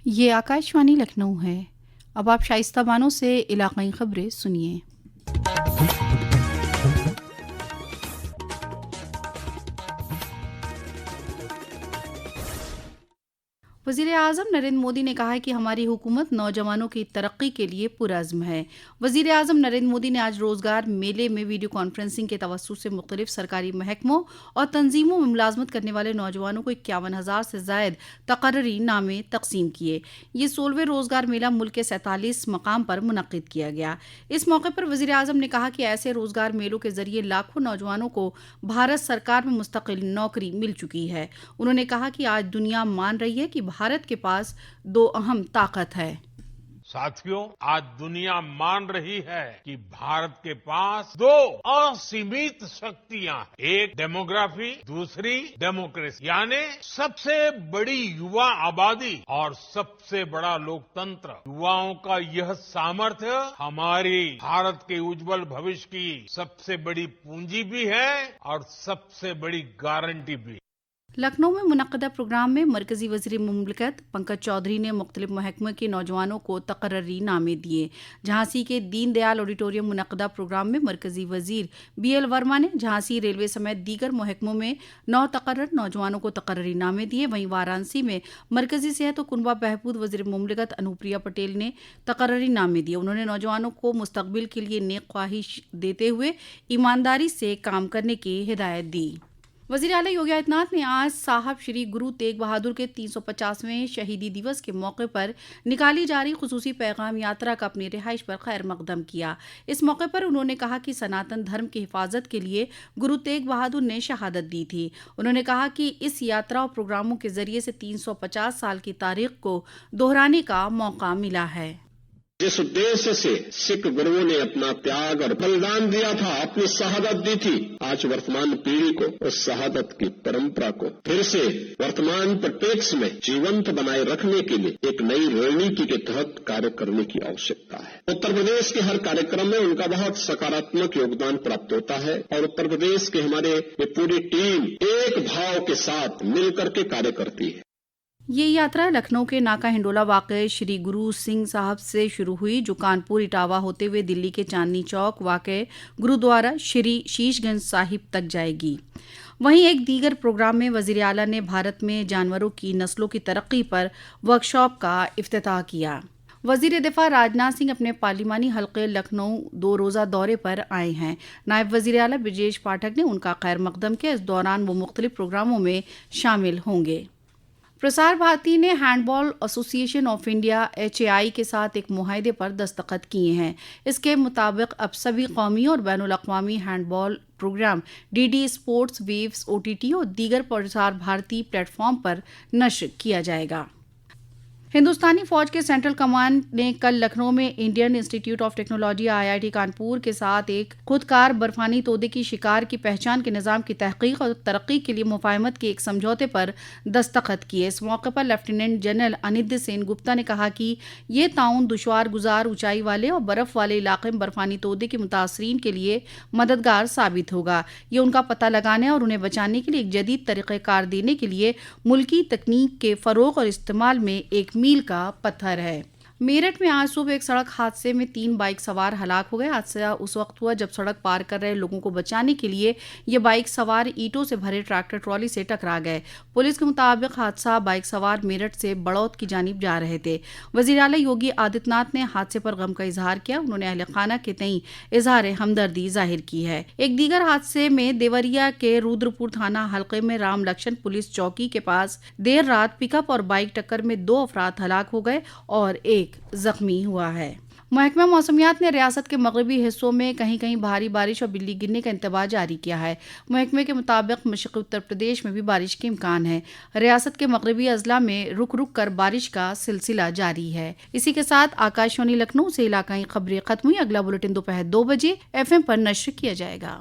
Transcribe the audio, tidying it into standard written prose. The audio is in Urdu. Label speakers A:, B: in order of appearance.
A: یہ آکاشوانی لکھنؤ ہے۔ اب آپ شائستہ بانو سے علاقائی خبریں سنیے۔ وزیر اعظم نریندر مودی نے کہا ہے کہ ہماری حکومت نوجوانوں کی ترقی کے لیے پرعزم ہے۔ وزیر اعظم نریندر مودی نے آج روزگار میلے میں ویڈیو کانفرنسنگ کے توسط سے مختلف سرکاری محکموں اور تنظیموں میں ملازمت کرنے والے نوجوانوں کو 51,000 سے زائد تقرری نامے تقسیم کیے۔ یہ 16ویں روزگار میلہ ملک کے 47 مقام پر منعقد کیا گیا۔ اس موقع پر وزیر اعظم نے کہا کہ ایسے روزگار میلوں کے ذریعے لاکھوں نوجوانوں کو بھارت سرکار میں مستقل نوکری مل چکی ہے۔ انہوں نے کہا کہ آج دنیا مان رہی ہے کہ بھارت کے پاس دو اہم طاقت ہے۔
B: ساتھیوں، آج دنیا مان رہی ہے کہ بھارت کے پاس دو اسیمت شکتیاں ہیں، ایک ڈیموگرافی، دوسری ڈیموکریسی، یعنی سب سے بڑی یوا آبادی اور سب سے بڑا لوکتنتر۔ یواؤں کا یہ سامرتھیہ ہماری بھارت کے اجول بھوشیہ کی سب سے بڑی پونجی بھی ہے اور سب سے بڑی گارنٹی بھی۔
A: لکھنؤ میں منعقدہ پروگرام میں مرکزی وزیر مملکت پنکج چودھری نے مختلف محکموں کے نوجوانوں کو تقرری نامے دیے۔ جھانسی کے دین دیال آڈیٹوریم منعقدہ پروگرام میں مرکزی وزیر بی ایل ورما نے جھانسی ریلوے سمیت دیگر محکموں میں 9 تقرر نوجوانوں کو تقرری نامے دیے۔ وہیں وارانسی میں مرکزی صحت و کنبہ بہبود وزیر مملکت انوپریا پٹیل نے تقرری نامے دیے۔ انہوں نے نوجوانوں کو مستقبل کے لیے نیک خواہش دیتے ہوئے ایمانداری سے کام کرنے کی ہدایت دی۔ وزیر اعلیٰ یوگی آدتیہ ناتھ نے آج صاحب شری گرو تیغ بہادر کے 350ویں شہیدی دیوس کے موقع پر نکالی جا رہی خصوصی پیغام یاترا کا اپنی رہائش پر خیر مقدم کیا۔ اس موقع پر انہوں نے کہا کہ سناتن دھرم کی حفاظت کے لیے گرو تیغ بہادر نے شہادت دی تھی۔ انہوں نے کہا کہ اس یاترا اور پروگراموں کے ذریعے سے 350 سال کی تاریخ کو دہرانے کا موقع ملا ہے۔
C: جس ادیش سے سکھ گروؤں نے اپنا تیاگ اور بلیدان دیا تھا، اپنی شہادت دی تھی، آج ورتمان پیڑھی کو اس شہادت کی پرمپرا کو پھر سے ورتمان پریپیکش میں جیونت بنائے رکھنے کے لیے ایک نئی رننیتی کے تحت کاریہ کرنے کی آوشکتا ہے۔ اتر پردیش کے ہر کاریہ میں ان کا بہت سکاراتمک یوگدان پراپت ہوتا ہے اور اتر پردیش کے ہمارے یہ پوری ٹیم ایک بھاؤ کے ساتھ مل کر کے کاریہ کرتی ہے۔
A: یہ یاترا لکھنؤ کے ناکا ہنڈولہ واقع شری گرو سنگھ صاحب سے شروع ہوئی، جو کانپور اٹاوہ ہوتے ہوئے دلی کے چاندنی چوک واقع گرودوارا شری شیش گنج صاحب تک جائے گی۔ وہیں ایک دیگر پروگرام میں وزیر اعلیٰ نے بھارت میں جانوروں کی نسلوں کی ترقی پر ورکشاپ کا افتتاح کیا۔ وزیر دفاع راجناتھ سنگھ اپنے پارلیمانی حلقے لکھنؤ 2 روزہ دورے پر آئے ہیں۔ نائب وزیر اعلیٰ برجیش پاٹھک نے ان کا خیر مقدم کیا۔ اس دوران وہ مختلف پروگراموں میں شامل ہوں گے۔ پرسار بھارتی نے ہینڈ بال ایسوسی ایشن آف انڈیا HAI کے ساتھ ایک معاہدے پر دستخط کیے ہیں۔ اس کے مطابق اب سبھی قومی اور بین الاقوامی handball programme DD sports, waves, OTT اور دیگر پرسار بھارتی پلیٹ فارم پر نشر کیا جائے گا۔ ہندوستانی فوج کے سینٹرل کمانڈ نے کل لکھنؤ میں انڈین انسٹی ٹیوٹ آف ٹیکنالوجی IIT کانپور کے ساتھ ایک خودکار برفانی تودے کی شکار کی پہچان کے نظام کی تحقیق اور ترقی کے لیے مفاہمت کے ایک سمجھوتے پر دستخط کیے۔ اس موقع پر لیفٹیننٹ جنرل انندیہ سین گپتا نے کہا کہ یہ تعاون دشوار گزار اونچائی والے اور برف والے علاقے میں برفانی تودے کے متاثرین کے لیے مددگار ثابت ہوگا۔ یہ ان کا پتہ لگانے اور انہیں بچانے کے لیے ایک جدید طریقہ کار دینے کے لیے ملکی تکنیک کے فروغ اور استعمال میں ایک میل کا پتھر ہے۔ میرٹھ میں آج صبح ایک سڑک حادثے میں 3 بائک سوار ہلاک ہو گئے۔ حادثہ اس وقت ہوا جب سڑک پار کر رہے لوگوں کو بچانے کے لیے یہ بائک سوار اینٹوں سے بھرے ٹریکٹر ٹرالی سے ٹکرا گئے۔ پولیس کے مطابق حادثہ بائک سوار میرٹھ سے بڑوت کی جانب جا رہے تھے۔ وزیر اعلیٰ یوگی آدتیہ ناتھ نے حادثے پر غم کا اظہار کیا۔ انہوں نے اہل خانہ کے تئیں اظہار ہمدردی ظاہر کی ہے۔ ایک دیگر حادثے میں دیوریا کے رودرپور تھانہ حلقے میں رام لکشن پولیس چوکی کے پاس دیر رات پک اپ اور بائک ٹکر میں 2 افراد ہلاک ہو گئے اور ایک زخمی ہوا ہے۔ محکمہ موسمیات نے ریاست کے مغربی حصوں میں کہیں کہیں بھاری بارش اور بجلی گرنے کا انتباہ جاری کیا ہے۔ محکمے کے مطابق مشرقی اتر پردیش میں بھی بارش کے امکان ہے۔ ریاست کے مغربی اضلاع میں رک رک کر بارش کا سلسلہ جاری ہے۔ اسی کے ساتھ آکاشوانی لکھنؤ سے علاقائی خبریں ختم ہوئی۔ اگلا بلیٹن دوپہر 2 بجے FM پر نشر کیا جائے گا۔